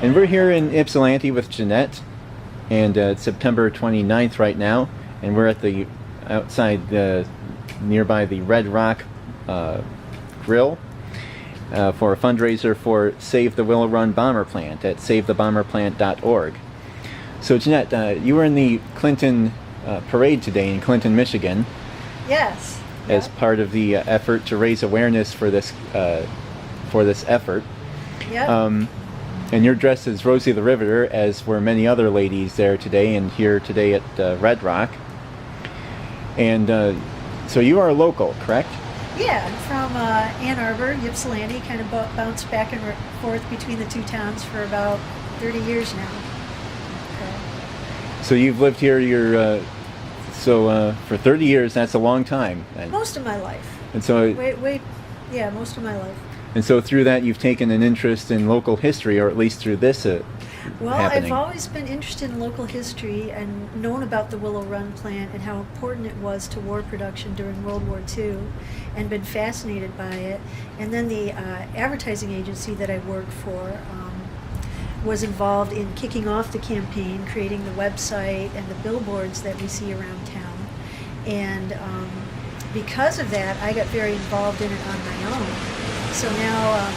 And we're here in Ypsilanti with Jeannette, and it's September 29th right now, and we're at the outside nearby the Red Rock Grill for a fundraiser for Save the Willow Run Plant at savethebomberplant.org. So Jeannette, you were in the Clinton parade today in Clinton, Michigan. Yes. As part of the effort to raise awareness for this effort. Yep. And you're dressed as Rosie the Riveter, as were many other ladies there today and here today at Red Rock. And so you are local, correct? Yeah, I'm from Ann Arbor, Ypsilanti, kind of bounced back and forth between the two towns for about 30 years now. So you've lived here for 30 years. That's a long time. Most of my life. And so yeah, most of my life. And so through that, you've taken an interest in local history, or at least through this happening. I've always been interested in local history and known about the Willow Run Plant and how important it was to war production during World War II, and been fascinated by it. And then the advertising agency that I worked for was involved in kicking off the campaign, creating the website and the billboards that we see around town. And because of that, I got very involved in it on my own. So now,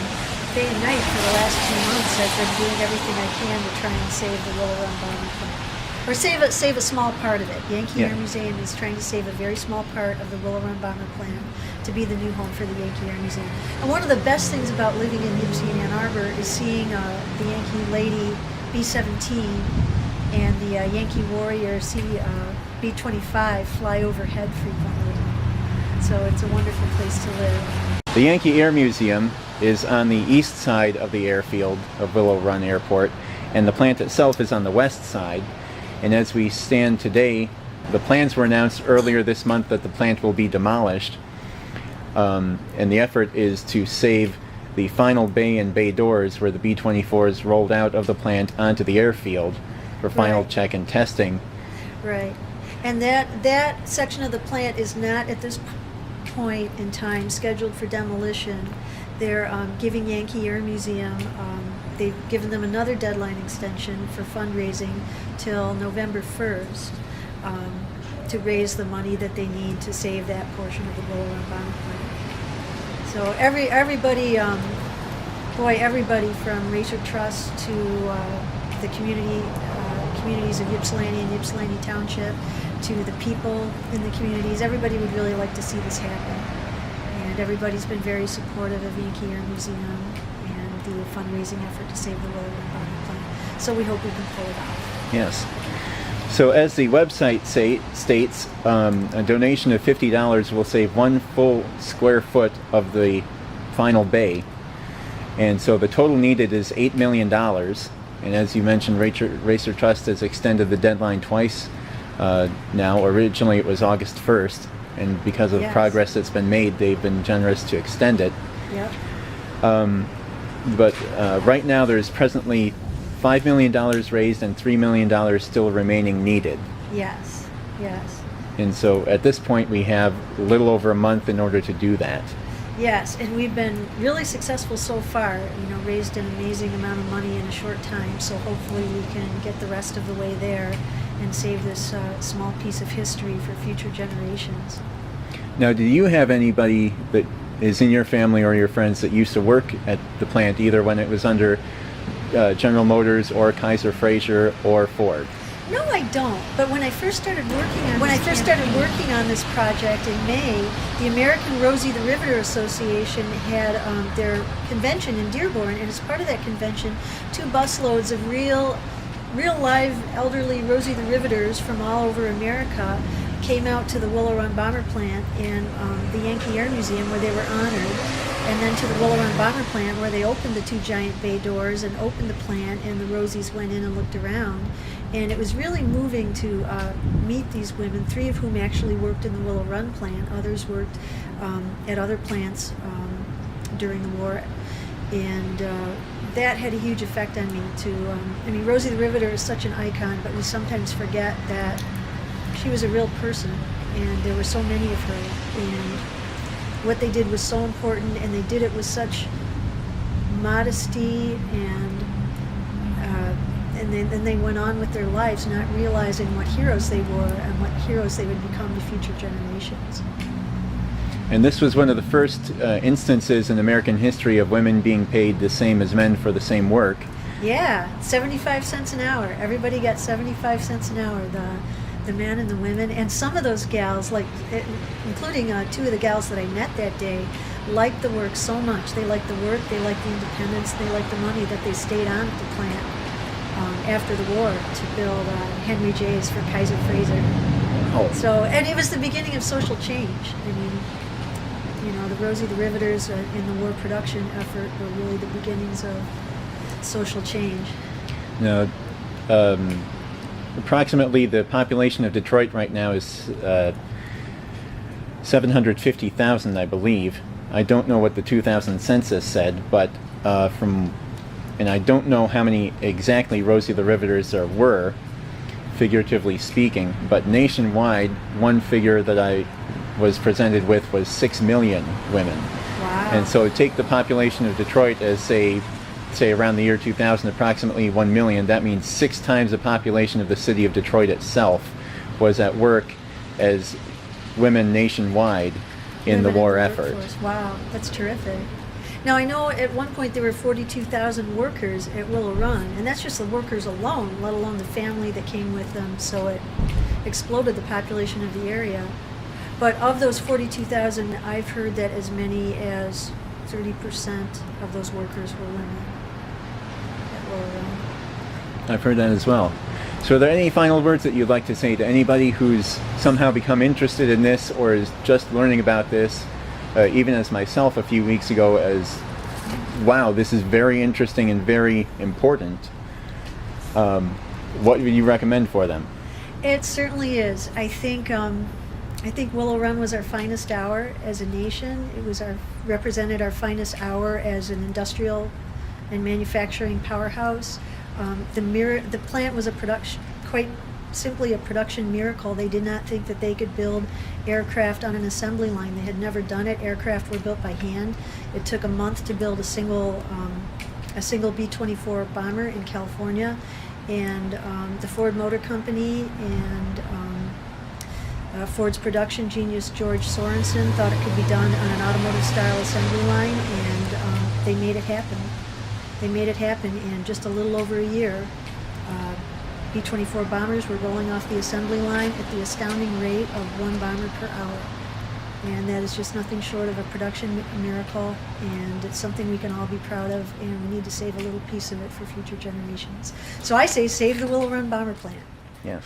day and night for the last 2 months, I've been doing everything I can to try and save the Willow Run Plant. Or save a small part of it. Yankee Air Museum is trying to save a very small part of the Willow Run Plant to be the new home for the Yankee Air Museum. And one of the best things about living in Ypsi and Ann Arbor is seeing the Yankee Lady B-17 and the Yankee Warrior B-25 fly overhead frequently. So it's a wonderful place to live. The Yankee Air Museum is on the east side of the airfield of Willow Run Airport, and the plant itself is on the west side. And as we stand today, the plans were announced earlier this month that the plant will be demolished, and the effort is to save the final bay and bay doors where the B-24s rolled out of the plant onto the airfield for final check and testing. Right. And that section of the plant is not at this point in time scheduled for demolition. They're giving Yankee Air Museum, they've given them another deadline extension for fundraising till November 1st to raise the money that they need to save that portion of the Willow Run Plant. So everybody from Racer Trust to the communities of Ypsilanti and Ypsilanti Township, to the people in the communities, everybody would really like to see this happen. And everybody's been very supportive of Yankee Air Museum and the fundraising effort to save the Willow Run Plant. So we hope we can pull it off. Yes. So as the website states, a donation of $50 will save 1 full square foot of the final bay. And so the total needed is $8 million. And as you mentioned, Racer Trust has extended the deadline twice now. Originally it was August 1st. And because of progress that's been made, they've been generous to extend it. Yep. But right now there's presently $5 million raised and $3 million still remaining needed. Yes, yes. And so at this point we have a little over a month in order to do that. Yes, and we've been really successful so far, raised an amazing amount of money in a short time, so hopefully we can get the rest of the way there and save this small piece of history for future generations. Now, do you have anybody that is in your family or your friends that used to work at the plant, either when it was under General Motors or Kaiser-Frazer or Ford? No, I don't. But when I first started working on this project in May, the American Rosie the Riveter Association had their convention in Dearborn, and as part of that convention, 2 busloads of real live elderly Rosie the Riveters from all over America came out to the Willow Run Plant and the Yankee Air Museum, where they were honored, and then to the Willow Run Plant, where they opened the 2 giant bay doors and opened the plant, and the Rosies went in and looked around. And it was really moving to meet these women, 3 of whom actually worked in the Willow Run Plant. Others worked at other plants during the war. And that had a huge effect on me too. Rosie the Riveter is such an icon, but we sometimes forget that she was a real person, and there were so many of her, and what they did was so important, and they did it with such modesty and and then they went on with their lives, not realizing what heroes they were and what heroes they would become to future generations. And this was one of the first instances in American history of women being paid the same as men for the same work. Yeah, 75 cents an hour. Everybody got 75 cents an hour, the men and the women. And some of those gals, including two of the gals that I met that day, liked the work so much. They liked the work, they liked the independence, they liked the money that they stayed on at the plant after the war to build Henry J's for Kaiser-Frazer. Oh. So, and it was the beginning of social change. I mean, the Rosie the Riveters in the war production effort were really the beginnings of social change. Now, approximately the population of Detroit right now is 750,000, I believe. I don't know what the 2000 census said, but and I don't know how many exactly Rosie the Riveters there were, figuratively speaking, but nationwide, one figure that I was presented with was 6 million women. Wow. And so take the population of Detroit as, say around the year 2000, approximately 1 million. That means 6 times the population of the city of Detroit itself was at work as women nationwide in the war effort. Wow, that's terrific. Now, I know at one point there were 42,000 workers at Willow Run, and that's just the workers alone, let alone the family that came with them, so it exploded the population of the area. But of those 42,000, I've heard that as many as 30% of those workers were women at Willow Run. I've heard that as well. So are there any final words that you'd like to say to anybody who's somehow become interested in this or is just learning about this, even as myself a few weeks ago, as, wow, this is very interesting and very important? What would you recommend for them? It certainly is. I think Willow Run was our finest hour as a nation. It was represented our finest hour as an industrial and manufacturing powerhouse. The plant was quite simply a production miracle. They did not think that they could build aircraft on an assembly line. They had never done it. Aircraft were built by hand. It took a month to build a single B-24 bomber in California, and the Ford Motor Company and Ford's production genius George Sorensen thought it could be done on an automotive-style assembly line, and they made it happen. They made it happen in just a little over a year. B-24 bombers were rolling off the assembly line at the astounding rate of 1 bomber per hour. And that is just nothing short of a production miracle, and it's something we can all be proud of, and we need to save a little piece of it for future generations. So I say save the Willow Run Bomber Plant. Yes.